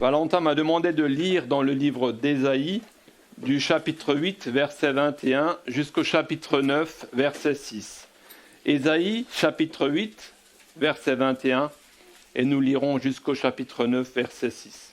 Valentin m'a demandé de lire dans le livre d'Ésaïe, du chapitre 8, verset 21, jusqu'au chapitre 9, verset 6. Ésaïe, chapitre 8, verset 21, et nous lirons jusqu'au chapitre 9, verset 6.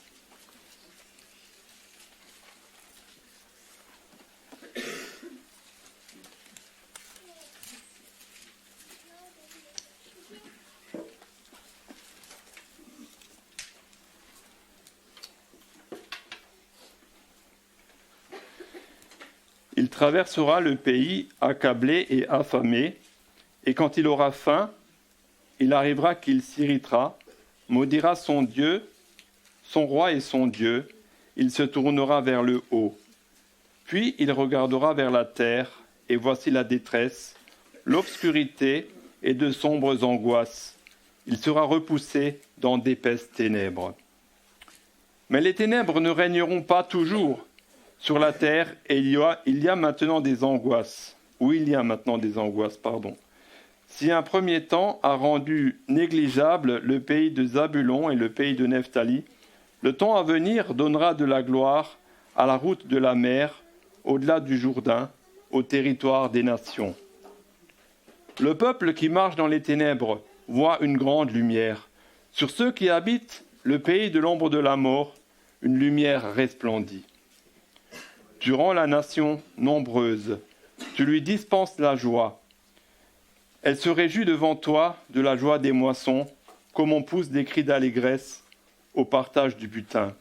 Il traversera le pays accablé et affamé, et quand il aura faim, il arrivera qu'il s'irritera, maudira son Dieu, son roi et son Dieu, il se tournera vers le haut. Puis il regardera vers la terre, et voici la détresse, l'obscurité et de sombres angoisses. Il sera repoussé dans d'épaisses ténèbres. Mais les ténèbres ne régneront pas toujours sur la terre, et il y a maintenant des angoisses. Si un premier temps a rendu négligeable le pays de Zabulon et le pays de Nephtali, le temps à venir donnera de la gloire à la route de la mer, au-delà du Jourdain, au territoire des nations. Le peuple qui marche dans les ténèbres voit une grande lumière. Sur ceux qui habitent le pays de l'ombre de la mort, une lumière resplendit. Tu rends la nation nombreuse, tu lui dispenses la joie. Elle se réjouit devant toi de la joie des moissons, comme on pousse des cris d'allégresse au partage du butin.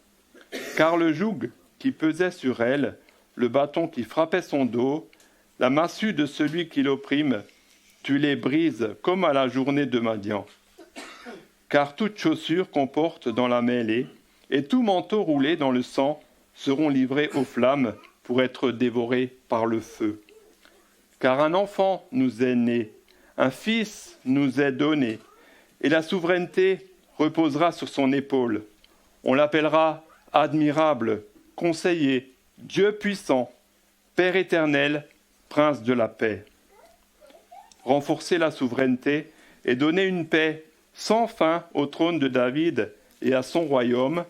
Car le joug qui pesait sur elle, le bâton qui frappait son dos, la massue de celui qui l'opprime, tu les brises comme à la journée de Madian. Car toute chaussure qu'on porte dans la mêlée et tout manteau roulé dans le sang seront livrés aux flammes pour être dévorés par le feu. Car un enfant nous est né, un fils nous est donné, et la souveraineté reposera sur son épaule. On l'appellera admirable, conseiller, Dieu puissant, Père éternel, Prince de la paix. Renforcer la souveraineté et donner une paix sans fin au trône de David et à son royaume,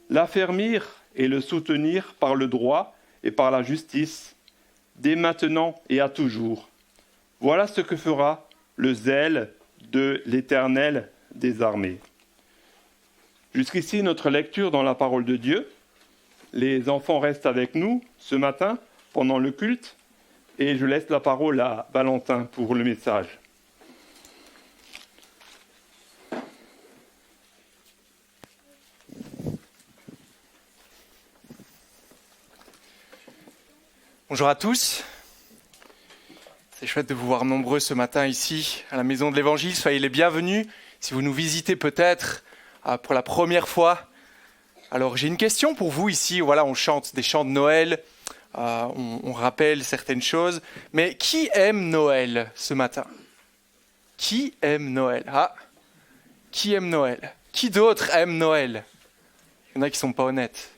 l'affermir et le soutenir par le droit et par la justice, dès maintenant et à toujours. Voilà ce que fera le zèle de l'Éternel des armées. Jusqu'ici, notre lecture dans la parole de Dieu. Les enfants restent avec nous ce matin pendant le culte et je laisse la parole à Valentin pour le message. Bonjour à tous. C'est chouette de vous voir nombreux ce matin ici à la Maison de l'Évangile. Soyez les bienvenus. Si vous nous visitez peut-être pour la première fois, alors j'ai une question pour vous ici. Voilà, on chante des chants de Noël, on rappelle certaines choses. Mais qui aime Noël ce matin ? Qui aime Noël ? Qui aime Noël ? Qui d'autre aime Noël ? Il y en a qui ne sont pas honnêtes.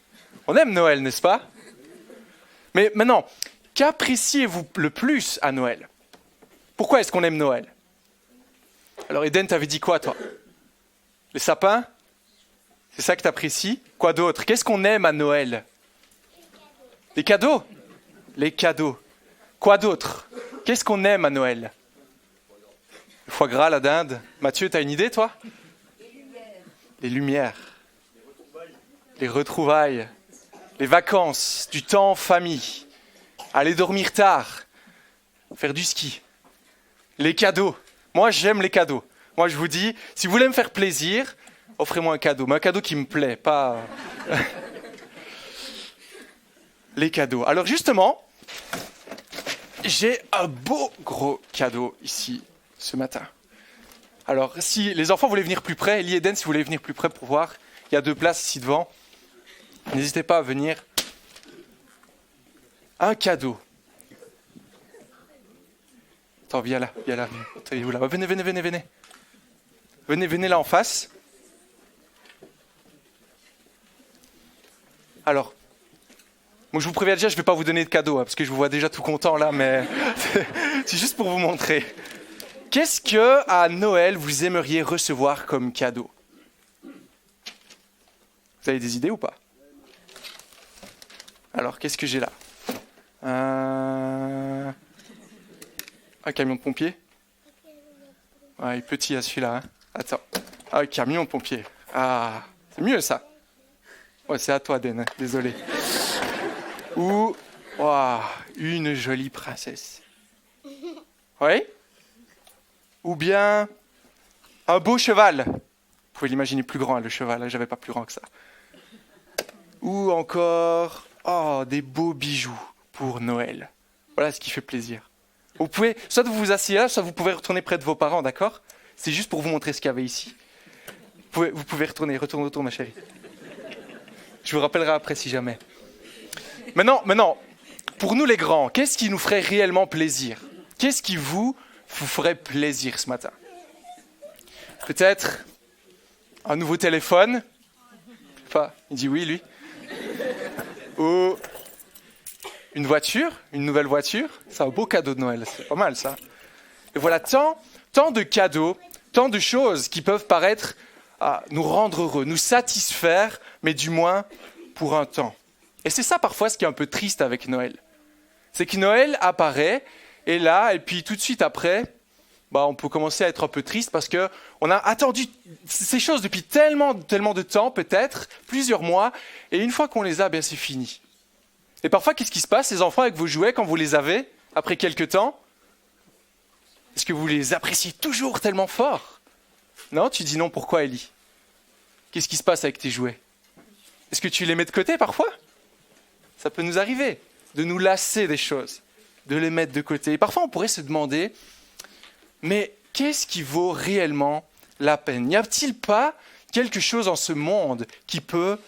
On aime Noël, n'est-ce pas ? Mais maintenant, qu'appréciez-vous le plus à Noël ? Pourquoi est-ce qu'on aime Noël ? Alors Eden, t'avais dit quoi, toi ? Les sapins ? C'est ça que t'apprécies ? Quoi d'autre ? Qu'est-ce qu'on aime à Noël ? Les cadeaux ? Les cadeaux. Quoi d'autre ? Qu'est-ce qu'on aime à Noël ? Le foie gras, la dinde ? Mathieu, t'as une idée, toi ? Les lumières. Les retrouvailles. Les vacances, du temps en famille, aller dormir tard, faire du ski, les cadeaux. Moi, j'aime les cadeaux. Moi, je vous dis, si vous voulez me faire plaisir, offrez-moi un cadeau. Mais un cadeau qui me plaît, pas... les cadeaux. Alors justement, j'ai un beau gros cadeau ici, ce matin. Alors, si les enfants voulaient venir plus près, Elie et Eden, si vous voulez venir plus près pour voir, il y a 2 places ici devant. N'hésitez pas à venir. Un cadeau. Attends, viens là. Venez. Venez là en face. Alors, moi je vous préviens déjà, je ne vais pas vous donner de cadeau, parce que je vous vois déjà tout content là, mais c'est juste pour vous montrer. Qu'est-ce que à Noël vous aimeriez recevoir comme cadeau ? Vous Vous avez des idées ou pas? Alors, qu'est-ce que j'ai là? Un camion de pompier? Ouais, il est petit à celui-là. Hein. Attends. Un camion de pompier. Ah, c'est mieux ça. Ouais, c'est à toi, Den. Désolé. Ou une jolie princesse. Oui? Ou bien un beau cheval. Vous pouvez l'imaginer plus grand, hein, le cheval. Hein, j'avais pas plus grand que ça. Ou encore des beaux bijoux pour Noël. Voilà ce qui fait plaisir. Vous pouvez, soit vous vous asseyez là, soit vous pouvez retourner près de vos parents, d'accord? C'est juste pour vous montrer ce qu'il y avait ici. Vous pouvez retourner autour, ma chérie. Je vous rappellerai après si jamais. Maintenant, pour nous les grands, qu'est-ce qui nous ferait réellement plaisir? Qu'est-ce qui vous ferait plaisir ce matin? Peut-être un nouveau téléphone? Enfin, il dit oui, lui. Ou une voiture, une nouvelle voiture. C'est un beau cadeau de Noël, c'est pas mal ça. Et voilà, tant de cadeaux, tant de choses qui peuvent paraître nous rendre heureux, nous satisfaire, mais du moins pour un temps. Et c'est ça parfois ce qui est un peu triste avec Noël. C'est que Noël apparaît, et là, et puis tout de suite après, on peut commencer à être un peu triste parce qu'on a attendu ces choses depuis tellement de temps, peut-être, plusieurs mois, et une fois qu'on les a, c'est fini. Et parfois, qu'est-ce qui se passe, les enfants, avec vos jouets, quand vous les avez, après quelques temps? Est-ce que vous les appréciez toujours tellement fort? Non, tu dis non, pourquoi, Ellie? Qu'est-ce qui se passe avec tes jouets? Est-ce que tu les mets de côté parfois? Ça peut nous arriver de nous lasser des choses, de les mettre de côté. Et parfois, on pourrait se demander, mais qu'est-ce qui vaut réellement la peine? N'y a-t-il pas quelque chose en ce monde qui peut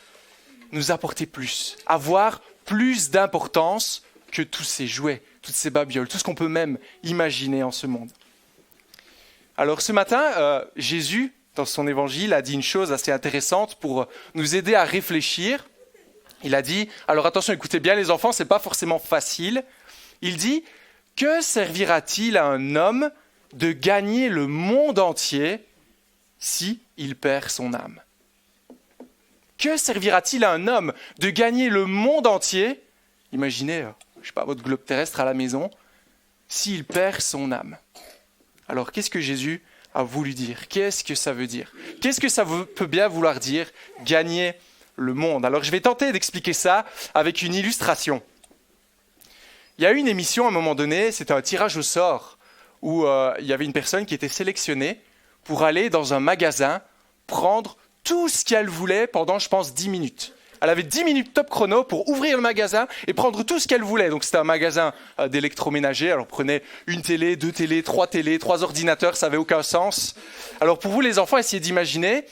nous apporter plus, avoir plus d'importance que tous ces jouets, toutes ces babioles, tout ce qu'on peut même imaginer en ce monde? Alors ce matin, Jésus, dans son évangile, a dit une chose assez intéressante pour nous aider à réfléchir. Il a dit, alors attention, écoutez bien les enfants, c'est pas forcément facile. Il dit, que servira-t-il à un homme de gagner le monde entier si il perd son âme? Que servira-t-il à un homme de gagner le monde entier? Imaginez, votre globe terrestre à la maison, s'il perd son âme. Alors, qu'est-ce que Jésus a voulu dire? Qu'est-ce que ça veut dire? Qu'est-ce que ça peut bien vouloir dire, gagner le monde? Alors, je vais tenter d'expliquer ça avec une illustration. Il y a eu une émission à un moment donné, c'était un tirage au sort, où il y avait une personne qui était sélectionnée pour aller dans un magasin prendre tout ce qu'elle voulait pendant, je pense, 10 minutes. Elle avait 10 minutes top chrono pour ouvrir le magasin et prendre tout ce qu'elle voulait. Donc c'était un magasin d'électroménager. Alors prenez une télé, 2 télés, 3 ordinateurs, ça n'avait aucun sens. Alors pour vous les enfants, essayez d'imaginer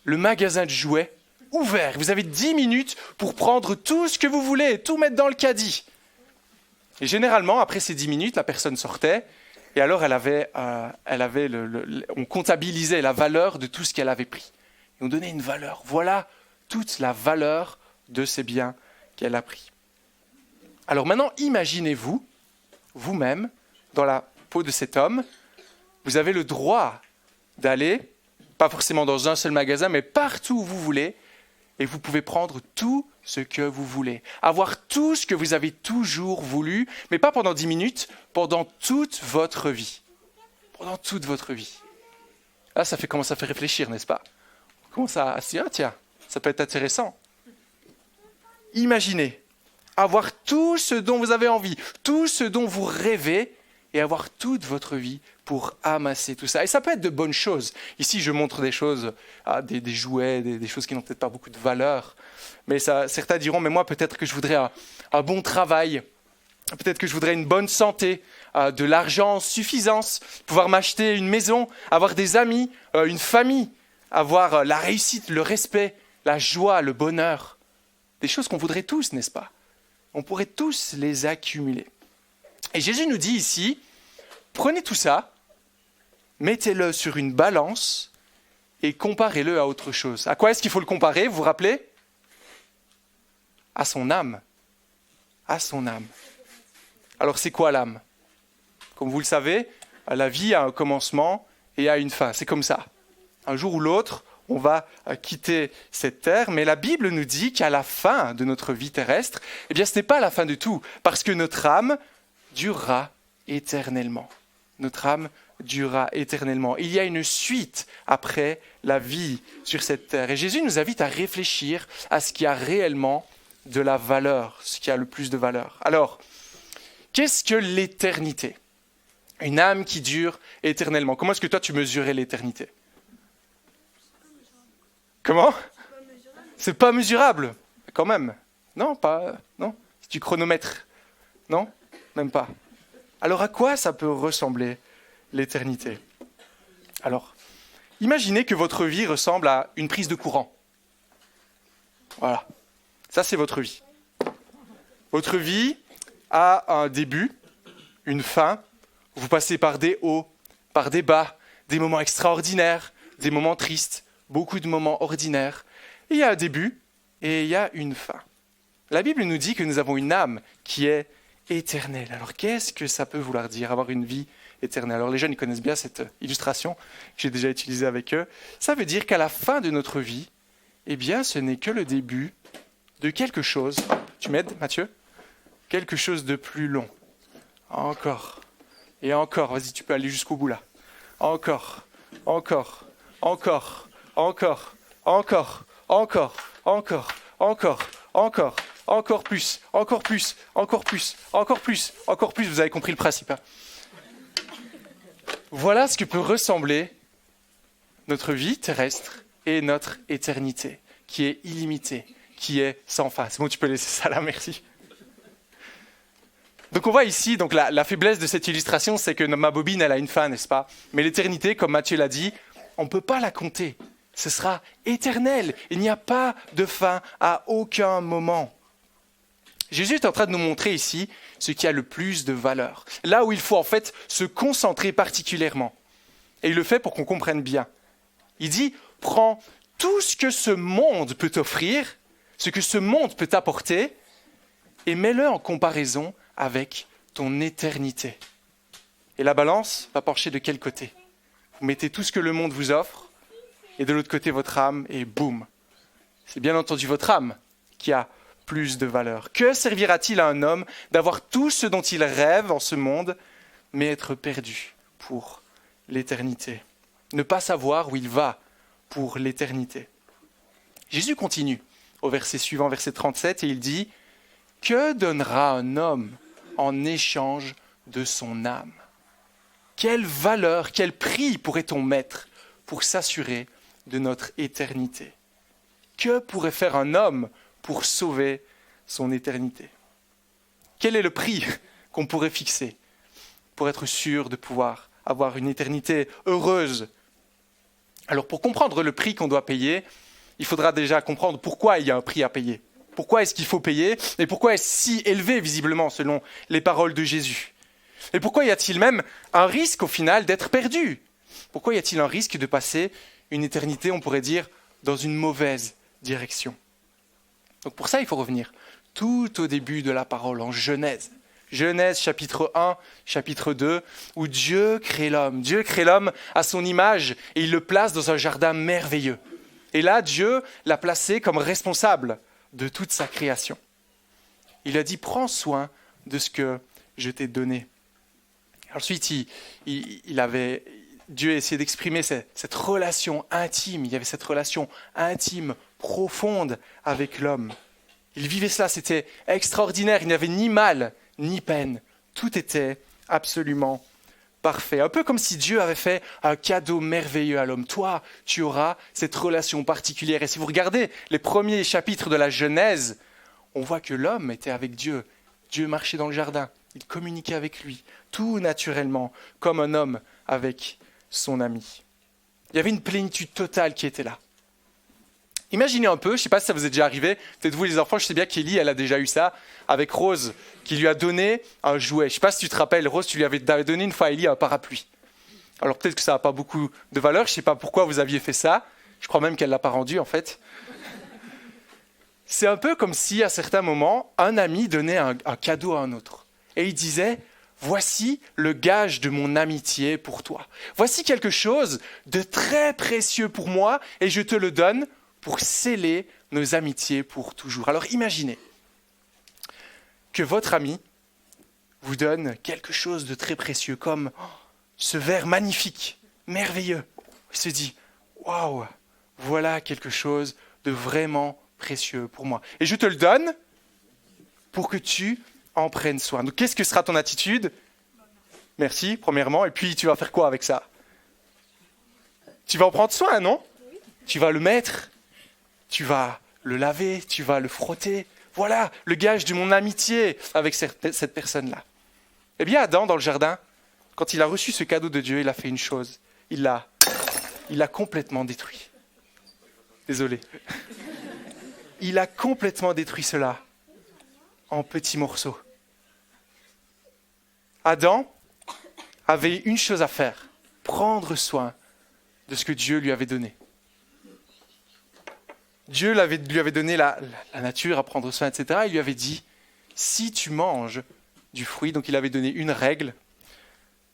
le magasin de jouets ouvert. Vous avez 10 minutes pour prendre tout ce que vous voulez et tout mettre dans le caddie. Et généralement, après ces 10 minutes, la personne sortait et alors on comptabilisait la valeur de tout ce qu'elle avait pris. Et on donnait une valeur. Voilà toute la valeur de ces biens qu'elle a pris. Alors maintenant, imaginez-vous, vous-même, dans la peau de cet homme, vous avez le droit d'aller, pas forcément dans un seul magasin, mais partout où vous voulez, et vous pouvez prendre tout ce que vous voulez. Avoir tout ce que vous avez toujours voulu, mais pas pendant 10 minutes, pendant toute votre vie. Pendant toute votre vie. Là, ça fait réfléchir, n'est-ce pas? On commence à se dire, tiens, ça peut être intéressant. Imaginez, avoir tout ce dont vous avez envie, tout ce dont vous rêvez, et avoir toute votre vie pour amasser tout ça. Et ça peut être de bonnes choses. Ici, je montre des choses, des jouets, des choses qui n'ont peut-être pas beaucoup de valeur. Mais certains diront, mais moi, peut-être que je voudrais un bon travail, peut-être que je voudrais une bonne santé, de l'argent en suffisance, pouvoir m'acheter une maison, avoir des amis, une famille, avoir la réussite, le respect, la joie, le bonheur. Des choses qu'on voudrait tous, n'est-ce pas? On pourrait tous les accumuler. Et Jésus nous dit ici, prenez tout ça, mettez-le sur une balance et comparez-le à autre chose. À quoi est-ce qu'il faut le comparer, vous vous rappelez? À son âme. À son âme. Alors c'est quoi l'âme? Comme vous le savez, la vie a un commencement et a une fin. C'est comme ça. Un jour ou l'autre, on va quitter cette terre, mais la Bible nous dit qu'à la fin de notre vie terrestre, eh bien, ce n'est pas la fin du tout, parce que notre âme durera éternellement. Notre âme durera éternellement. Il y a une suite après la vie sur cette terre. Et Jésus nous invite à réfléchir à ce qui a réellement de la valeur, ce qui a le plus de valeur. Alors, qu'est-ce que l'éternité ? Une âme qui dure éternellement. Comment est-ce que toi tu mesurais l'éternité ? Comment ? C'est pas mesurable, quand même. Non, pas. Non. Si tu chronomètres. Non, même pas. Alors à quoi ça peut ressembler l'éternité ? Alors, imaginez que votre vie ressemble à une prise de courant. Voilà. Ça, c'est votre vie. Votre vie a un début, une fin. Vous passez par des hauts, par des bas, des moments extraordinaires, des moments tristes, beaucoup de moments ordinaires. Il y a un début et il y a une fin. La Bible nous dit que nous avons une âme qui est éternelle. Alors, qu'est-ce que ça peut vouloir dire, avoir une vie éternelle ? Alors, les jeunes, ils connaissent bien cette illustration que j'ai déjà utilisée avec eux. Ça veut dire qu'à la fin de notre vie, eh bien, ce n'est que le début de quelque chose. Tu m'aides, Mathieu ? Quelque chose de plus long. Encore. Et encore. Vas-y, tu peux aller jusqu'au bout, là. Encore. Encore. Encore. Encore. Encore. Encore. Encore. Encore. Encore. Encore plus. Encore plus. Encore plus. Encore plus. Encore plus. Vous avez compris le principe, hein ? Voilà ce que peut ressembler notre vie terrestre et notre éternité, qui est illimitée, qui est sans fin. C'est bon, tu peux laisser ça là, merci. Donc on voit ici, donc la faiblesse de cette illustration, c'est que ma bobine, elle a une fin, n'est-ce pas ? Mais l'éternité, comme Matthieu l'a dit, on ne peut pas la compter. Ce sera éternel. Il n'y a pas de fin à aucun moment. Jésus est en train de nous montrer ici ce qui a le plus de valeur. Là où il faut en fait se concentrer particulièrement. Et il le fait pour qu'on comprenne bien. Il dit, prends tout ce que ce monde peut t'offrir, ce que ce monde peut t'apporter, et mets-le en comparaison avec ton éternité. Et la balance va pencher de quel côté ? Vous mettez tout ce que le monde vous offre, et de l'autre côté votre âme, et boum. C'est bien entendu votre âme qui a plus de valeur. Que servira-t-il à un homme d'avoir tout ce dont il rêve en ce monde, mais être perdu pour l'éternité ? Ne pas savoir où il va pour l'éternité. Jésus continue au verset suivant, verset 37, et il dit « Que donnera un homme en échange de son âme ? Quelle valeur, quel prix pourrait-on mettre pour s'assurer de notre éternité ? Que pourrait faire un homme pour sauver son éternité ? Quel est le prix qu'on pourrait fixer pour être sûr de pouvoir avoir une éternité heureuse ? Alors pour comprendre le prix qu'on doit payer, il faudra déjà comprendre pourquoi il y a un prix à payer. Pourquoi est-ce qu'il faut payer et pourquoi est-ce si élevé visiblement selon les paroles de Jésus ? Et pourquoi y a-t-il même un risque au final d'être perdu ? Pourquoi y a-t-il un risque de passer une éternité, on pourrait dire, dans une mauvaise direction ? Donc pour ça, il faut revenir tout au début de la parole, en Genèse. Genèse chapitre 1, chapitre 2, où Dieu crée l'homme. Dieu crée l'homme à son image et il le place dans un jardin merveilleux. Et là, Dieu l'a placé comme responsable de toute sa création. Il a dit, prends soin de ce que je t'ai donné. Ensuite, Dieu a essayé d'exprimer cette relation intime. Il y avait cette relation intime, profonde avec l'homme. Il vivait cela, c'était extraordinaire. Il n'y avait ni mal, ni peine. Tout était absolument parfait. Un peu comme si Dieu avait fait un cadeau merveilleux à l'homme. Toi, tu auras cette relation particulière. Et si vous regardez les premiers chapitres de la Genèse, on voit que l'homme était avec Dieu. Dieu marchait dans le jardin. Il communiquait avec lui, tout naturellement, comme un homme avec son ami. Il y avait une plénitude totale qui était là. Imaginez un peu, je ne sais pas si ça vous est déjà arrivé, peut-être vous les enfants, je sais bien qu'Élie, elle a déjà eu ça, avec Rose, qui lui a donné un jouet. Je ne sais pas si tu te rappelles, Rose, tu lui avais donné une fois à Élie un parapluie. Alors peut-être que ça n'a pas beaucoup de valeur, je ne sais pas pourquoi vous aviez fait ça, je crois même qu'elle ne l'a pas rendu en fait. C'est un peu comme si, à certains moments, un ami donnait un cadeau à un autre. Et il disait, voici le gage de mon amitié pour toi. Voici quelque chose de très précieux pour moi et je te le donne pour sceller nos amitiés pour toujours. Alors imaginez que votre ami vous donne quelque chose de très précieux comme ce verre magnifique, merveilleux. Il se dit, waouh, voilà quelque chose de vraiment précieux pour moi. Et je te le donne pour que tu en prennes soin. Donc qu'est-ce que sera ton attitude ? Merci, premièrement. Et puis tu vas faire quoi avec ça ? Tu vas en prendre soin, non ? Tu vas le mettre, tu vas le laver, tu vas le frotter. Voilà le gage de mon amitié avec cette personne-là. Eh bien, Adam, dans le jardin, quand il a reçu ce cadeau de Dieu, il a fait une chose. Il l'a complètement détruit. Désolé. Il a complètement détruit cela en petits morceaux. Adam avait une chose à faire, prendre soin de ce que Dieu lui avait donné. Dieu lui avait donné la nature à prendre soin, etc. Il lui avait dit, si tu manges du fruit, donc il avait donné une règle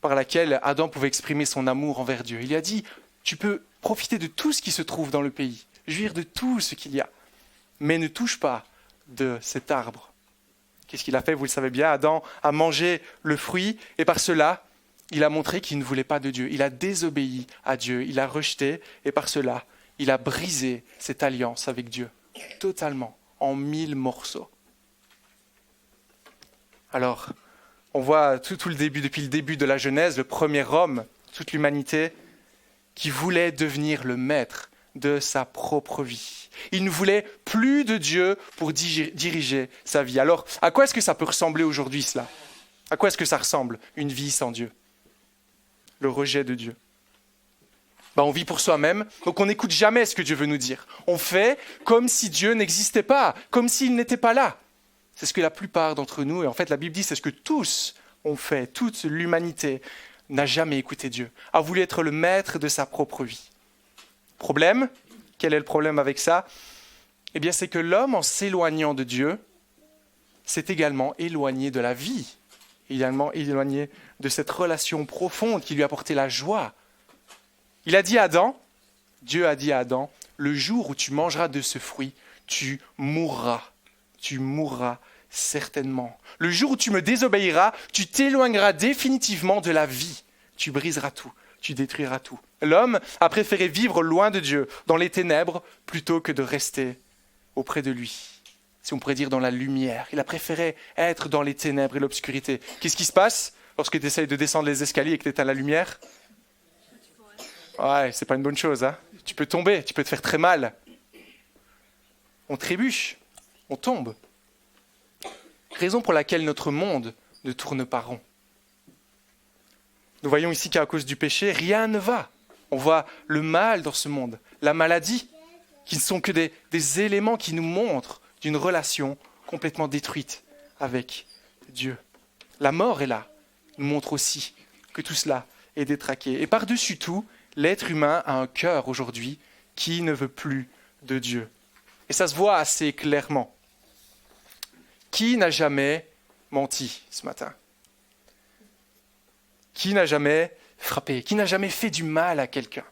par laquelle Adam pouvait exprimer son amour envers Dieu. Il lui a dit, tu peux profiter de tout ce qui se trouve dans le pays, jouir de tout ce qu'il y a, mais ne touche pas de cet arbre. Qu'est-ce qu'il a fait ? Vous le savez bien, Adam a mangé le fruit et par cela, il a montré qu'il ne voulait pas de Dieu. Il a désobéi à Dieu, il a rejeté et par cela, il a brisé cette alliance avec Dieu, totalement, en 1000 morceaux. Alors, on voit tout le début, depuis le début de la Genèse, le premier homme, toute l'humanité, qui voulait devenir le maître de sa propre vie. Il ne voulait plus de Dieu pour diriger sa vie. Alors, à quoi est-ce que ça peut ressembler aujourd'hui, cela ? À quoi est-ce que ça ressemble, une vie sans Dieu ? Le rejet de Dieu. On vit pour soi-même, donc on n'écoute jamais ce que Dieu veut nous dire. On fait comme si Dieu n'existait pas, comme s'il n'était pas là. C'est ce que la plupart d'entre nous, et en fait la Bible dit, c'est ce que tous ont fait, toute l'humanité n'a jamais écouté Dieu, a voulu être le maître de sa propre vie. Problème, quel est le problème avec ça ? Eh bien c'est que l'homme, en s'éloignant de Dieu, s'est également éloigné de la vie, également éloigné de cette relation profonde qui lui apportait la joie. Il a dit à Adam, Dieu a dit à Adam, le jour où tu mangeras de ce fruit, tu mourras certainement. Le jour où tu me désobéiras, tu t'éloigneras définitivement de la vie. Tu briseras tout, tu détruiras tout. L'homme a préféré vivre loin de Dieu, dans les ténèbres, plutôt que de rester auprès de lui. Si on pourrait dire dans la lumière. Il a préféré être dans les ténèbres et l'obscurité. Qu'est-ce qui se passe lorsque tu essayes de descendre les escaliers et que tu es à la lumière ? Ouais, c'est pas une bonne chose, hein. Tu peux tomber, tu peux te faire très mal. On trébuche, on tombe. Raison pour laquelle notre monde ne tourne pas rond. Nous voyons ici qu'à cause du péché, rien ne va. On voit le mal dans ce monde, la maladie, qui ne sont que des éléments qui nous montrent d'une relation complètement détruite avec Dieu. La mort est là, nous montre aussi que tout cela est détraqué. Et par-dessus tout, l'être humain a un cœur aujourd'hui qui ne veut plus de Dieu. Et ça se voit assez clairement. Qui n'a jamais menti ce matin ? Qui n'a jamais frappé ? Qui n'a jamais fait du mal à quelqu'un ?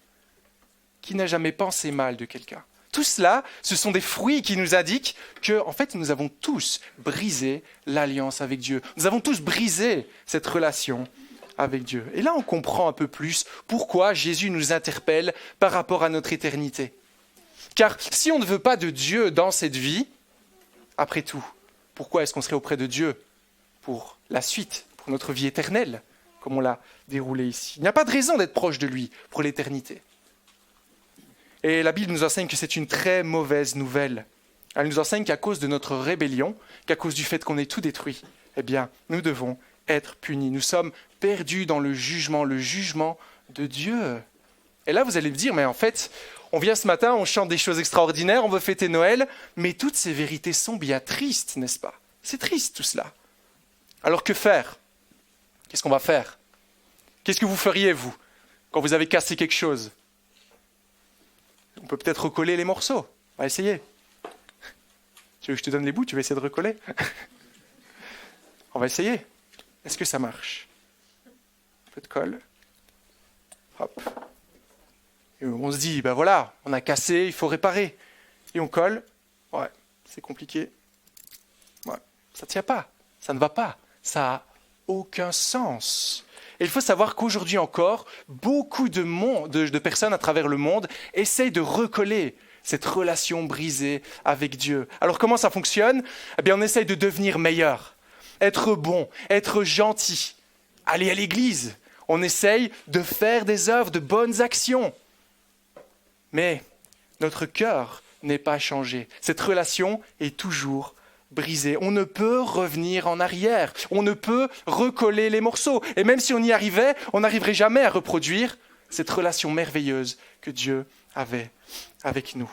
Qui n'a jamais pensé mal de quelqu'un ? Tout cela, ce sont des fruits qui nous indiquent que, en fait, nous avons tous brisé l'alliance avec Dieu. Nous avons tous brisé cette relation avec Dieu. Et là, on comprend un peu plus pourquoi Jésus nous interpelle par rapport à notre éternité. Car si on ne veut pas de Dieu dans cette vie, après tout, pourquoi est-ce qu'on serait auprès de Dieu pour la suite, pour notre vie éternelle, comme on l'a déroulé ici ? Il n'y a pas de raison d'être proche de lui pour l'éternité. Et la Bible nous enseigne que c'est une très mauvaise nouvelle. Elle nous enseigne qu'à cause de notre rébellion, qu'à cause du fait qu'on ait tout détruit, eh bien, nous devons être punis. Nous sommes perdus dans le jugement de Dieu. Et là, vous allez me dire, mais en fait, on vient ce matin, on chante des choses extraordinaires, on veut fêter Noël, mais toutes ces vérités sont bien tristes, n'est-ce pas ? C'est triste tout cela. Alors que faire ? Qu'est-ce qu'on va faire ? Qu'est-ce que vous feriez, vous, quand vous avez cassé quelque chose ? On peut peut-être recoller les morceaux. On va essayer. Tu veux que je te donne les bouts ? Tu vas essayer de recoller ? On va essayer. Est-ce que ça marche? Un peu de colle. Hop. Et on se dit, ben voilà, on a cassé, il faut réparer. Et on colle. Ouais, c'est compliqué. Ouais, ça ne tient pas, ça ne va pas, ça n'a aucun sens. Et il faut savoir qu'aujourd'hui encore, beaucoup de personnes à travers le monde essayent de recoller cette relation brisée avec Dieu. Alors comment ça fonctionne? Eh bien, on essaye de devenir meilleur, être bon, être gentil, aller à l'église. On essaye de faire des œuvres, de bonnes actions. Mais notre cœur n'est pas changé. Cette relation est toujours brisée. On ne peut revenir en arrière. On ne peut recoller les morceaux. Et même si on y arrivait, on n'arriverait jamais à reproduire cette relation merveilleuse que Dieu avait avec nous.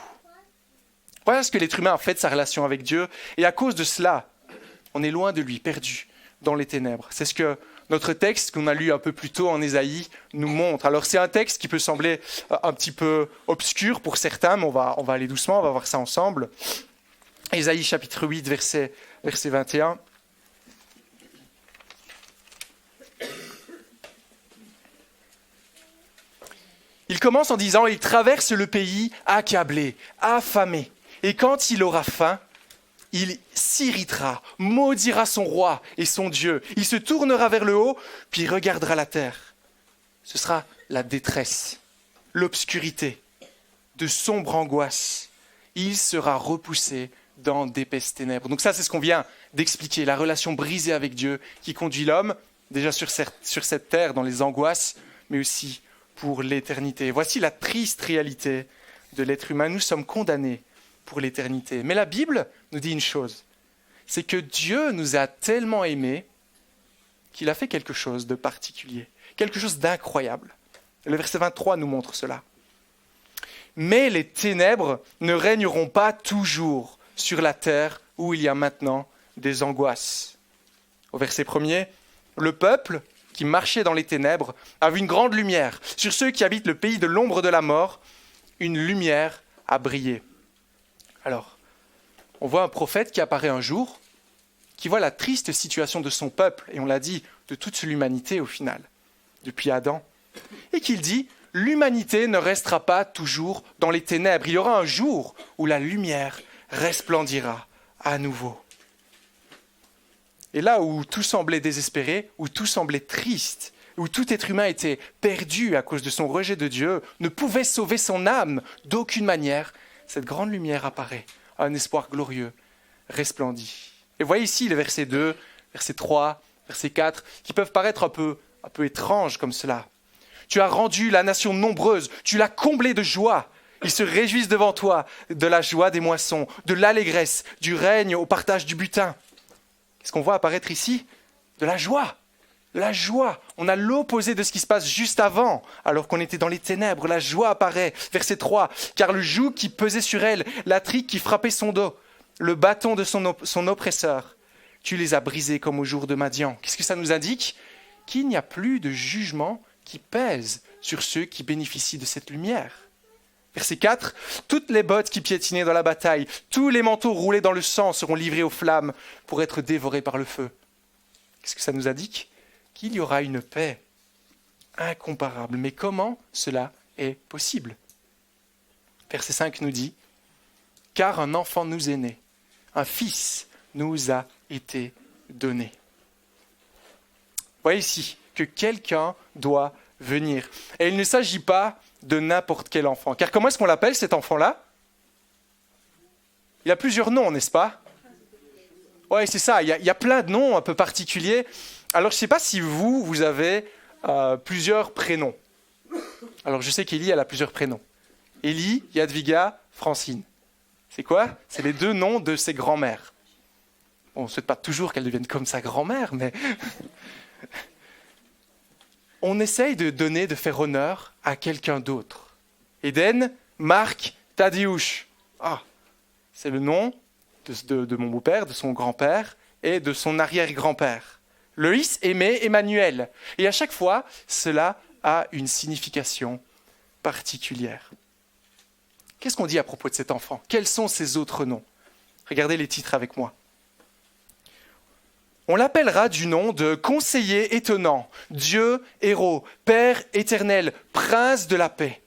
Voilà ce que l'être humain a fait de sa relation avec Dieu. Et à cause de cela, on est loin de lui, perdu dans les ténèbres. C'est ce que notre texte qu'on a lu un peu plus tôt en Ésaïe nous montre. Alors c'est un texte qui peut sembler un petit peu obscur pour certains, mais on va aller doucement, on va voir ça ensemble. Ésaïe chapitre 8, verset 21. Il commence en disant « Il traverse le pays accablé, affamé, et quand il aura faim, il s'irritera, maudira son roi et son Dieu. Il se tournera vers le haut, puis il regardera la terre. Ce sera la détresse, l'obscurité, de sombres angoisses. Il sera repoussé dans d'épaisses ténèbres. » Donc ça, c'est ce qu'on vient d'expliquer, la relation brisée avec Dieu qui conduit l'homme, déjà sur cette terre, dans les angoisses, mais aussi pour l'éternité. Voici la triste réalité de l'être humain. Nous sommes condamnés pour l'éternité. Mais la Bible nous dit une chose, c'est que Dieu nous a tellement aimés qu'il a fait quelque chose de particulier, quelque chose d'incroyable. Le verset 23 nous montre cela. Mais les ténèbres ne régneront pas toujours sur la terre où il y a maintenant des angoisses. Au verset 1er, le peuple qui marchait dans les ténèbres a vu une grande lumière. Sur ceux qui habitent le pays de l'ombre de la mort, une lumière a brillé. Alors, on voit un prophète qui apparaît un jour, qui voit la triste situation de son peuple, et on l'a dit, de toute l'humanité au final, depuis Adam, et qu'il dit, l'humanité ne restera pas toujours dans les ténèbres. Il y aura un jour où la lumière resplendira à nouveau. Et là où tout semblait désespéré, où tout semblait triste, où tout être humain était perdu à cause de son rejet de Dieu, ne pouvait sauver son âme d'aucune manière, cette grande lumière apparaît, un espoir glorieux resplendit. Et voyez ici les versets 2, verset 3, verset 4, qui peuvent paraître un peu étranges comme cela. Tu as rendu la nation nombreuse, tu l'as comblée de joie. Ils se réjouissent devant toi de la joie des moissons, de l'allégresse, du règne au partage du butin. Qu'est-ce qu'on voit apparaître ici? De la joie. De la joie. On a l'opposé de ce qui se passe juste avant, alors qu'on était dans les ténèbres. La joie apparaît. Verset 3. Car le joug qui pesait sur elle, la trique qui frappait son dos, le bâton de son oppresseur, tu les as brisés comme au jour de Madian. Qu'est-ce que ça nous indique? Qu'il n'y a plus de jugement qui pèse sur ceux qui bénéficient de cette lumière. Verset 4, toutes les bottes qui piétinaient dans la bataille, tous les manteaux roulés dans le sang seront livrés aux flammes pour être dévorés par le feu. Qu'est-ce que ça nous indique? Qu'il y aura une paix incomparable. Mais comment cela est possible? Verset 5 nous dit, car un enfant nous est né, un fils nous a été donné. Voyez ici que quelqu'un doit venir. Et il ne s'agit pas de n'importe quel enfant. Car comment est-ce qu'on l'appelle cet enfant-là? Il a plusieurs noms, n'est-ce pas? Oui, c'est ça, il y a plein de noms un peu particuliers. Alors je ne sais pas si vous avez plusieurs prénoms. Alors je sais qu'Élie, elle a plusieurs prénoms. Élie, Yadviga, Francine. C'est quoi? C'est les deux noms de ses grands-mères. Bon, on ne souhaite pas toujours qu'elles deviennent comme sa grand-mère, mais... on essaye de faire honneur à quelqu'un d'autre. Eden, Marc, Tadeusz. Ah, c'est le nom de mon beau-père, de son grand-père et de son arrière-grand-père. Loïs, Aimé, Emmanuel. Et à chaque fois, cela a une signification particulière. Qu'est-ce qu'on dit à propos de cet enfant? Quels sont ses autres noms? Regardez les titres avec moi. On l'appellera du nom de conseiller étonnant, Dieu héros, Père éternel, prince de la paix.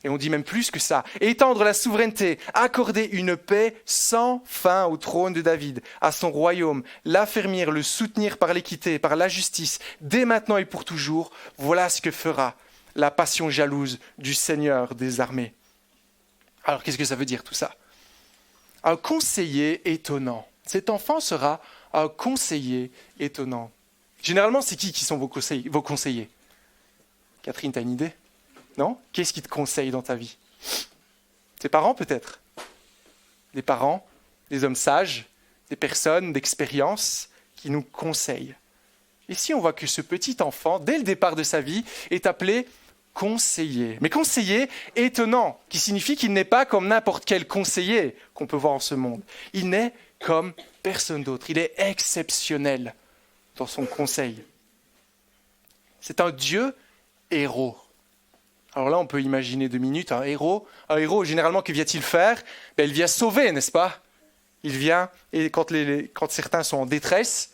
Et on dit même plus que ça, étendre la souveraineté, accorder une paix sans fin au trône de David, à son royaume, l'affermir, le soutenir par l'équité, par la justice, dès maintenant et pour toujours, voilà ce que fera la passion jalouse du Seigneur des armées. Alors qu'est-ce que ça veut dire tout ça? Un conseiller étonnant. Cet enfant sera un conseiller étonnant. Généralement, c'est qui sont vos conseillers? Catherine, tu as une idée? Non? Qu'est-ce qui te conseille dans ta vie? Tes parents peut-être? Des parents, des hommes sages, des personnes d'expérience qui nous conseillent. Ici, on voit que ce petit enfant, dès le départ de sa vie, est appelé conseiller. Mais conseiller étonnant, qui signifie qu'il n'est pas comme n'importe quel conseiller qu'on peut voir en ce monde. Il n'est comme personne d'autre. Il est exceptionnel dans son conseil. C'est un Dieu héros. Alors là, on peut imaginer 2 minutes, un héros, généralement, que vient-il faire? Il vient sauver, n'est-ce pas? Il vient, et quand certains sont en détresse,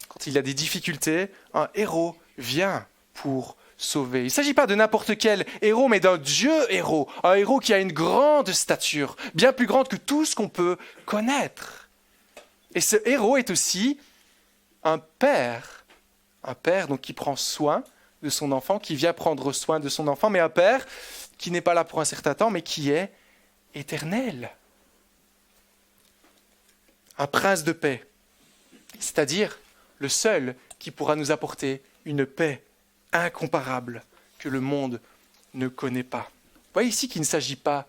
quand il y a des difficultés, un héros vient pour sauver. Il ne s'agit pas de n'importe quel héros, mais d'un Dieu héros, un héros qui a une grande stature, bien plus grande que tout ce qu'on peut connaître. Et ce héros est aussi un père donc qui prend soin de son enfant, qui vient prendre soin de son enfant, mais un père qui n'est pas là pour un certain temps, mais qui est éternel. Un prince de paix, c'est-à-dire le seul qui pourra nous apporter une paix incomparable que le monde ne connaît pas. Vous voyez ici qu'il ne s'agit pas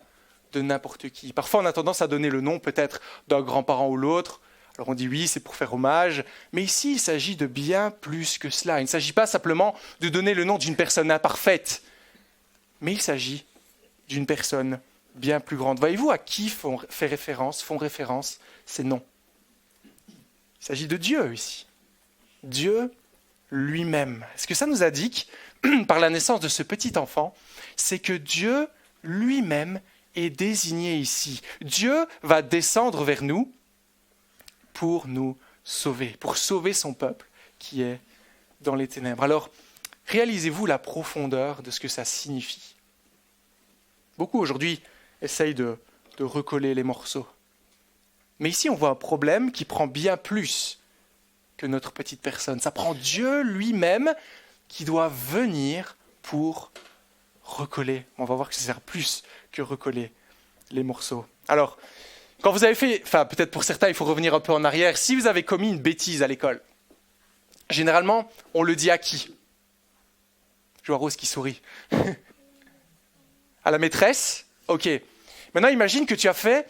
de n'importe qui. Parfois, on a tendance à donner le nom peut-être d'un grand-parent ou l'autre. Alors on dit oui, c'est pour faire hommage, mais ici il s'agit de bien plus que cela. Il ne s'agit pas simplement de donner le nom d'une personne imparfaite, mais il s'agit d'une personne bien plus grande. Voyez-vous à qui font référence ces noms? Il s'agit de Dieu ici. Dieu lui-même. Ce que ça nous indique, par la naissance de ce petit enfant, c'est que Dieu lui-même est désigné ici. Dieu va descendre vers nous pour nous sauver, pour sauver son peuple qui est dans les ténèbres. Alors, réalisez-vous la profondeur de ce que ça signifie. Beaucoup aujourd'hui essayent de recoller les morceaux. Mais ici, on voit un problème qui prend bien plus que notre petite personne. Ça prend Dieu lui-même qui doit venir pour recoller. On va voir que ça sert plus que recoller les morceaux. Alors, quand vous avez fait, peut-être pour certains, il faut revenir un peu en arrière. Si vous avez commis une bêtise à l'école, généralement, on le dit à qui? Je vois Rose qui sourit. À la maîtresse? Ok. Maintenant, imagine que tu as fait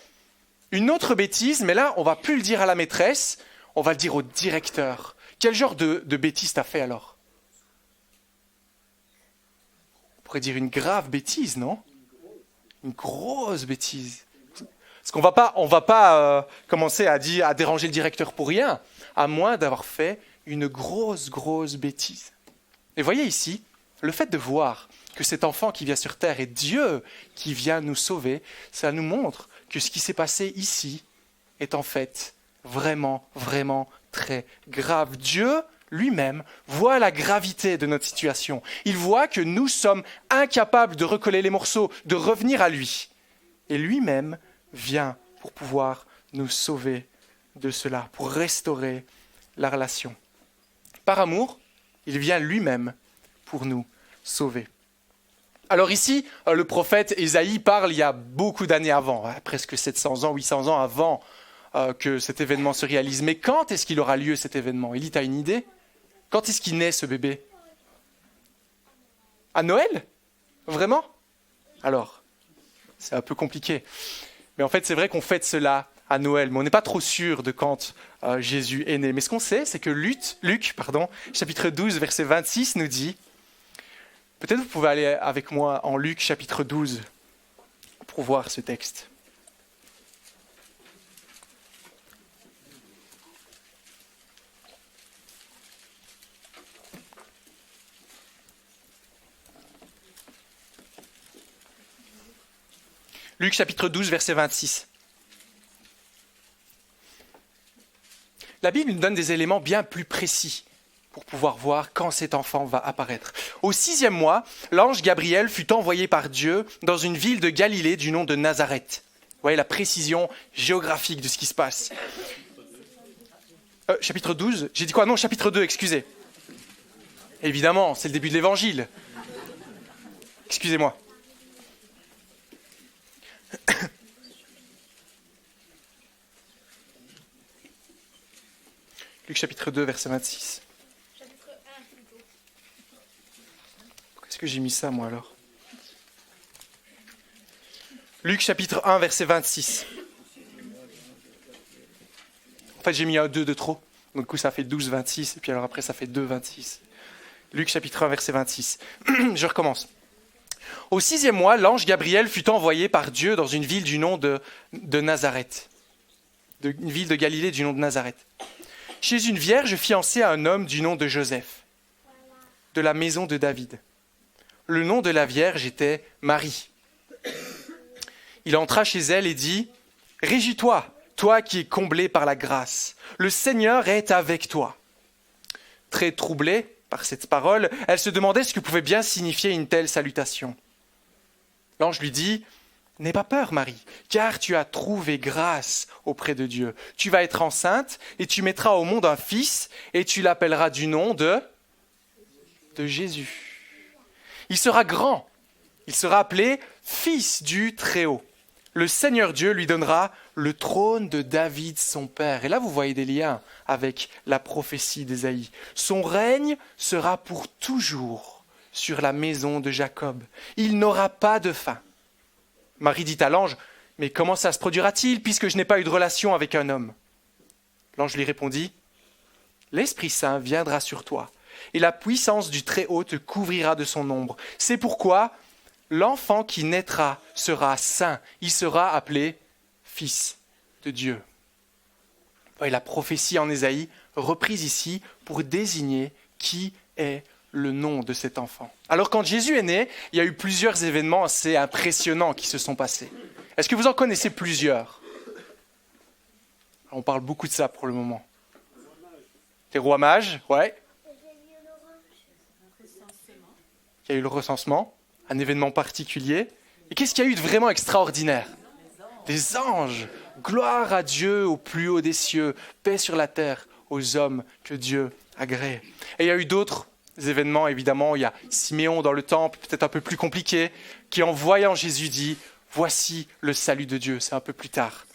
une autre bêtise, mais là, on ne va plus le dire à la maîtresse, on va le dire au directeur. Quel genre de bêtise t'as fait alors? On pourrait dire une grave bêtise, non? Une grosse bêtise. Parce qu'on va pas commencer à déranger le directeur pour rien, à moins d'avoir fait une grosse bêtise. Et voyez ici, le fait de voir que cet enfant qui vient sur terre est Dieu qui vient nous sauver, ça nous montre que ce qui s'est passé ici est en fait vraiment très grave. Dieu lui-même voit la gravité de notre situation. Il voit que nous sommes incapables de recoller les morceaux, de revenir à lui. Et lui-même vient pour pouvoir nous sauver de cela, pour restaurer la relation. Par amour, il vient lui-même pour nous sauver. Alors ici, le prophète Ésaïe parle il y a beaucoup d'années avant, presque 700 ans, 800 ans avant que cet événement se réalise. Mais quand est-ce qu'il aura lieu cet événement? Élie, tu as une idée? Quand est-ce qu'il naît ce bébé? À Noël? Vraiment? Alors, c'est un peu compliqué. Mais en fait, c'est vrai qu'on fête cela à Noël, mais on n'est pas trop sûr de quand Jésus est né. Mais ce qu'on sait, c'est que Luc, chapitre 12, verset 26, nous dit, peut-être vous pouvez aller avec moi en Luc, chapitre 12, pour voir ce texte. Luc chapitre 12, verset 26. la Bible nous donne des éléments bien plus précis pour pouvoir voir quand cet enfant va apparaître. Au 6e mois, l'ange Gabriel fut envoyé par Dieu dans une ville de Galilée du nom de Nazareth. Vous voyez la précision géographique de ce qui se passe. Chapitre 12, j'ai dit quoi? Non, chapitre 2, excusez. Évidemment, c'est le début de l'évangile. Excusez-moi. Luc chapitre 2, verset 26. Chapitre 1 plutôt. Qu'est-ce que j'ai mis ça, moi, alors? Luc chapitre 1, verset 26. En fait, j'ai mis un 2 de trop. Donc, du coup, ça fait 12, 26. Et puis alors après, ça fait 2, 26. Luc chapitre 1, verset 26. Je recommence. Au 6e mois, l'ange Gabriel fut envoyé par Dieu dans une ville du nom de Nazareth. Une ville de Galilée du nom de Nazareth. Chez une vierge fiancée à un homme du nom de Joseph, de la maison de David. Le nom de la vierge était Marie. Il entra chez elle et dit « Réjouis-toi, toi qui es comblée par la grâce. Le Seigneur est avec toi. » Très troublée par cette parole, elle se demandait ce que pouvait bien signifier une telle salutation. L'ange lui dit « N'aie pas peur, Marie, car tu as trouvé grâce auprès de Dieu. Tu vas être enceinte et tu mettras au monde un fils et tu l'appelleras du nom de Jésus. Il sera grand, il sera appelé Fils du Très-Haut. Le Seigneur Dieu lui donnera le trône de David, son père. » Et là, vous voyez des liens avec la prophétie d'Ésaïe. « Son règne sera pour toujours sur la maison de Jacob. Il n'aura pas de fin. » Marie dit à l'ange, « Mais comment ça se produira-t-il puisque je n'ai pas eu de relation avec un homme ?» L'ange lui répondit, « L'Esprit Saint viendra sur toi, et la puissance du Très-Haut te couvrira de son ombre. C'est pourquoi l'enfant qui naîtra sera saint, il sera appelé Fils de Dieu. » Et la prophétie en Ésaïe reprise ici pour désigner qui est le nom de cet enfant. Alors quand Jésus est né, il y a eu plusieurs événements assez impressionnants qui se sont passés. Est-ce que vous en connaissez plusieurs? On parle beaucoup de ça pour le moment. Les rois mages, ouais. Il y a eu le recensement, un événement particulier. Et qu'est-ce qu'il y a eu de vraiment extraordinaire? Des anges. Gloire à Dieu au plus haut des cieux, paix sur la terre aux hommes que Dieu a créés. Et il y a eu d'autres événements, évidemment. Il y a Siméon dans le temple, peut-être un peu plus compliqué, qui en voyant Jésus dit « Voici le salut de Dieu ». C'est un peu plus tard.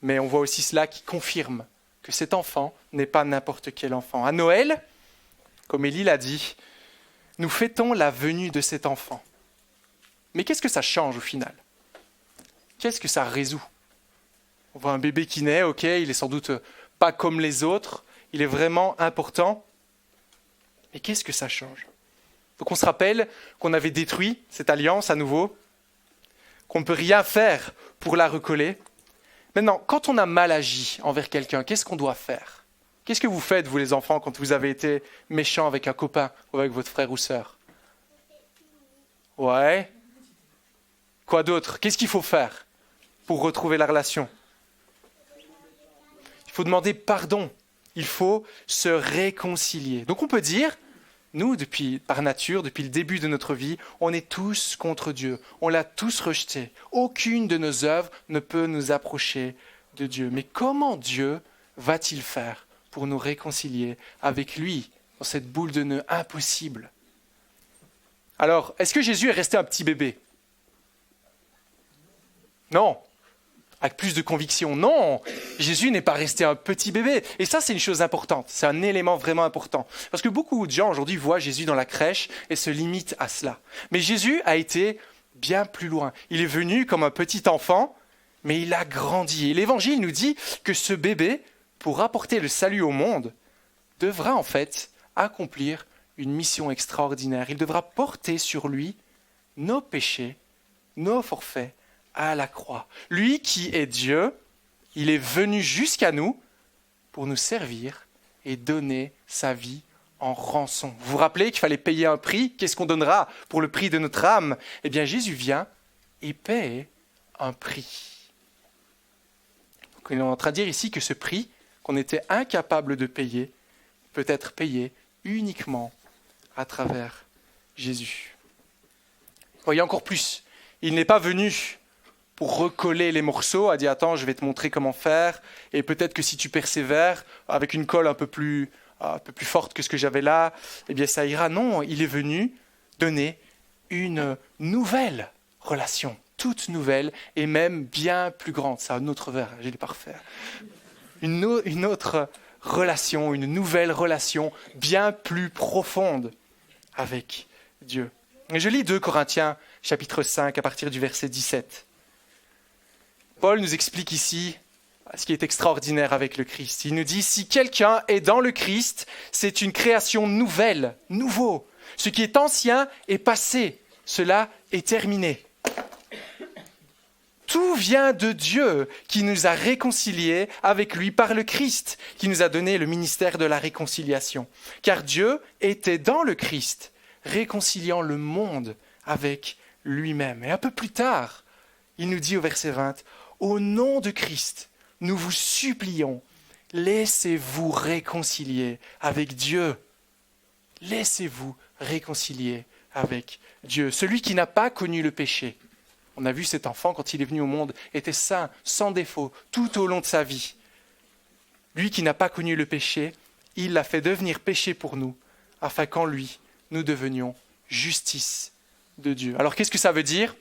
Mais on voit aussi cela qui confirme que cet enfant n'est pas n'importe quel enfant. À Noël, comme Élie l'a dit, nous fêtons la venue de cet enfant. Mais qu'est-ce que ça change au final? Qu'est-ce que ça résout? On voit un bébé qui naît, ok, il est sans doute pas comme les autres, il est vraiment important. Mais qu'est-ce que ça change? Donc on se rappelle qu'on avait détruit cette alliance à nouveau, qu'on ne peut rien faire pour la recoller. Maintenant, quand on a mal agi envers quelqu'un, qu'est-ce qu'on doit faire? Qu'est-ce que vous faites, vous les enfants, quand vous avez été méchants avec un copain ou avec votre frère ou sœur? Ouais. Quoi d'autre? Qu'est-ce qu'il faut faire pour retrouver la relation? Il faut demander pardon. Il faut se réconcilier. Donc on peut dire, nous, par nature, depuis le début de notre vie, on est tous contre Dieu. On l'a tous rejeté. Aucune de nos œuvres ne peut nous approcher de Dieu. Mais comment Dieu va-t-il faire pour nous réconcilier avec lui dans cette boule de nœud impossible? Alors, est-ce que Jésus est resté un petit bébé? Non. Avec plus de conviction. Non, Jésus n'est pas resté un petit bébé. Et ça, c'est une chose importante. C'est un élément vraiment important. Parce que beaucoup de gens aujourd'hui voient Jésus dans la crèche et se limitent à cela. Mais Jésus a été bien plus loin. Il est venu comme un petit enfant, mais il a grandi. Et l'Évangile nous dit que ce bébé, pour apporter le salut au monde, devra en fait accomplir une mission extraordinaire. Il devra porter sur lui nos péchés, nos forfaits, à la croix. Lui qui est Dieu, il est venu jusqu'à nous pour nous servir et donner sa vie en rançon. Vous vous rappelez qu'il fallait payer un prix? Qu'est-ce qu'on donnera pour le prix de notre âme? Eh bien, Jésus vient et paie un prix. Donc, on est en train de dire ici que ce prix qu'on était incapable de payer, peut être payé uniquement à travers Jésus. Voyez encore plus, il n'est pas venu pour recoller les morceaux, a dit « Attends, je vais te montrer comment faire, et peut-être que si tu persévères, avec une colle un peu plus forte que ce que j'avais là, eh bien ça ira. » Non, il est venu donner une nouvelle relation, toute nouvelle, et même bien plus grande. C'est un autre verre, je l'ai pas refait. Une autre relation, une nouvelle relation bien plus profonde avec Dieu. Et je lis 2 Corinthiens, chapitre 5, à partir du verset 17. Paul nous explique ici ce qui est extraordinaire avec le Christ. Il nous dit, si quelqu'un est dans le Christ, c'est une création nouvelle, nouveau. Ce qui est ancien est passé, cela est terminé. Tout vient de Dieu qui nous a réconciliés avec lui par le Christ, qui nous a donné le ministère de la réconciliation. Car Dieu était dans le Christ, réconciliant le monde avec lui-même. Et un peu plus tard, il nous dit au verset 20, « Au nom de Christ, nous vous supplions, laissez-vous réconcilier avec Dieu. » Laissez-vous réconcilier avec Dieu. Celui qui n'a pas connu le péché. On a vu cet enfant, quand il est venu au monde, était saint, sans défaut, tout au long de sa vie. Lui qui n'a pas connu le péché, il l'a fait devenir péché pour nous, afin qu'en lui, nous devenions justice de Dieu. Alors qu'est-ce que ça veut dire ?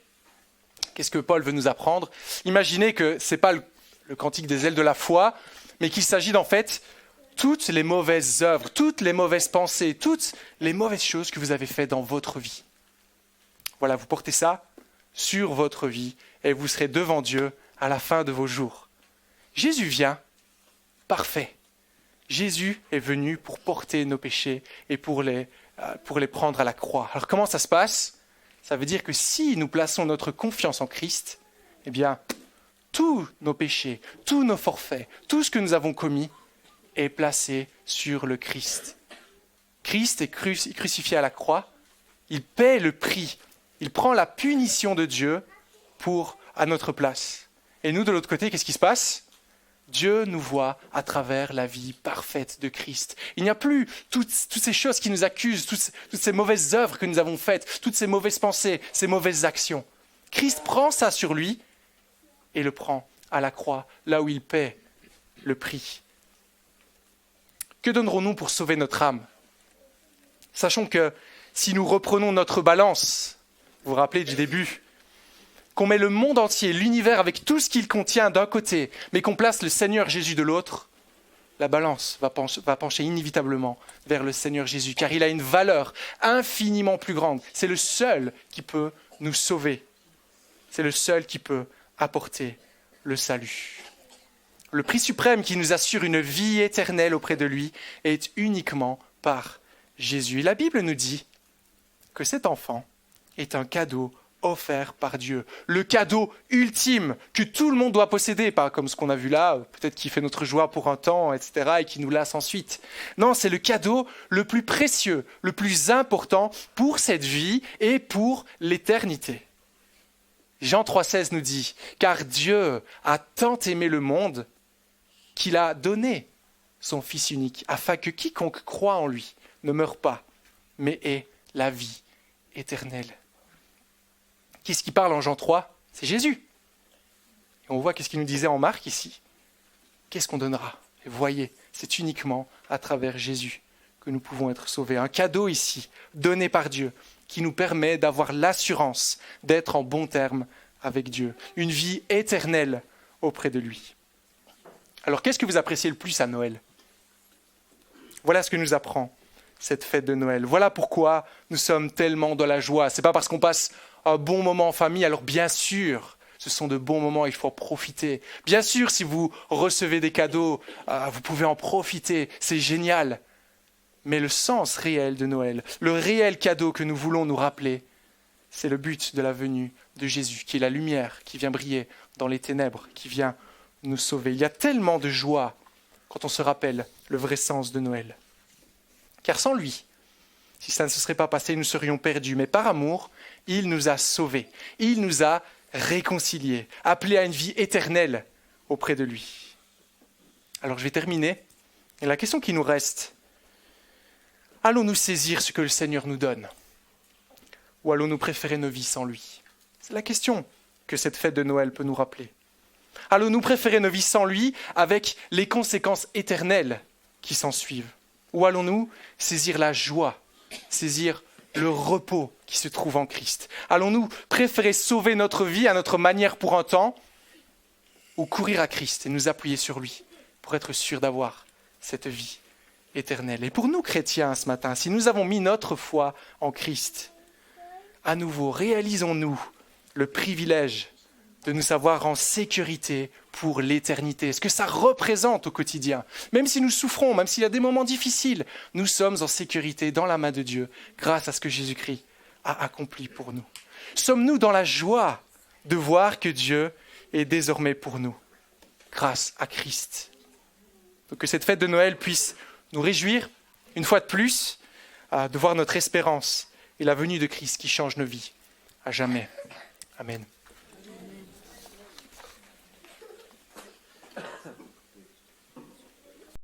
Qu'est-ce que Paul veut nous apprendre ? Imaginez que ce n'est pas le cantique des ailes de la foi, mais qu'il s'agit d'en fait toutes les mauvaises œuvres, toutes les mauvaises pensées, toutes les mauvaises choses que vous avez faites dans votre vie. Voilà, vous portez ça sur votre vie et vous serez devant Dieu à la fin de vos jours. Jésus vient parfait. Jésus est venu pour porter nos péchés et pour les prendre à la croix. Alors comment ça se passe ? Ça veut dire que si nous plaçons notre confiance en Christ, eh bien, tous nos péchés, tous nos forfaits, tout ce que nous avons commis est placé sur le Christ. Christ est crucifié à la croix, il paie le prix, il prend la punition de Dieu à notre place. Et nous, de l'autre côté, qu'est-ce qui se passe ? Dieu nous voit à travers la vie parfaite de Christ. Il n'y a plus toutes ces choses qui nous accusent, toutes ces mauvaises œuvres que nous avons faites, toutes ces mauvaises pensées, ces mauvaises actions. Christ prend ça sur lui et le prend à la croix, là où il paie le prix. Que donnerons-nous pour sauver notre âme ? Sachons que si nous reprenons notre balance, vous vous rappelez du début, qu'on met le monde entier, l'univers avec tout ce qu'il contient d'un côté, mais qu'on place le Seigneur Jésus de l'autre, la balance va pencher inévitablement vers le Seigneur Jésus, car il a une valeur infiniment plus grande. C'est le seul qui peut nous sauver. C'est le seul qui peut apporter le salut. Le prix suprême qui nous assure une vie éternelle auprès de lui est uniquement par Jésus. Et la Bible nous dit que cet enfant est un cadeau offert par Dieu. Le cadeau ultime que tout le monde doit posséder, pas comme ce qu'on a vu là, peut-être qui fait notre joie pour un temps, etc., et qui nous lasse ensuite. Non, c'est le cadeau le plus précieux, le plus important pour cette vie et pour l'éternité. Jean 3,16 nous dit « Car Dieu a tant aimé le monde qu'il a donné son Fils unique, afin que quiconque croit en lui ne meure pas, mais ait la vie éternelle. » Qu'est-ce qui parle en Jean 3 ? C'est Jésus. Et on voit qu'est-ce qu'il nous disait en Marc ici. Qu'est-ce qu'on donnera ? Et voyez, c'est uniquement à travers Jésus que nous pouvons être sauvés. Un cadeau ici, donné par Dieu, qui nous permet d'avoir l'assurance d'être en bon terme avec Dieu. Une vie éternelle auprès de lui. Alors, qu'est-ce que vous appréciez le plus à Noël ? Voilà ce que nous apprend cette fête de Noël. Voilà pourquoi nous sommes tellement dans la joie. Ce n'est pas parce qu'on passe un bon moment en famille. Alors bien sûr, ce sont de bons moments, il faut en profiter. Bien sûr, si vous recevez des cadeaux, vous pouvez en profiter, c'est génial. Mais le sens réel de Noël, le réel cadeau que nous voulons nous rappeler, c'est le but de la venue de Jésus, qui est la lumière qui vient briller dans les ténèbres, qui vient nous sauver. Il y a tellement de joie quand on se rappelle le vrai sens de Noël. Car sans lui, si ça ne se serait pas passé, nous serions perdus. Mais par amour, il nous a sauvés. Il nous a réconciliés, appelés à une vie éternelle auprès de lui. Alors je vais terminer. Et la question qui nous reste, allons-nous saisir ce que le Seigneur nous donne? Ou allons-nous préférer nos vies sans lui? C'est la question que cette fête de Noël peut nous rappeler. Allons-nous préférer nos vies sans lui avec les conséquences éternelles qui s'en suivent? Ou allons-nous saisir la joie, saisir le repos qui se trouve en Christ? Allons-nous préférer sauver notre vie à notre manière pour un temps ou courir à Christ et nous appuyer sur lui pour être sûr d'avoir cette vie éternelle? Et pour nous chrétiens ce matin, si nous avons mis notre foi en Christ, à nouveau, réalisons-nous le privilège de nous savoir en sécurité pour l'éternité. Ce que ça représente au quotidien. Même si nous souffrons, même s'il y a des moments difficiles, nous sommes en sécurité dans la main de Dieu grâce à ce que Jésus-Christ a accompli pour nous. Sommes-nous dans la joie de voir que Dieu est désormais pour nous grâce à Christ? Donc que cette fête de Noël puisse nous réjouir une fois de plus de voir notre espérance et la venue de Christ qui change nos vies à jamais. Amen.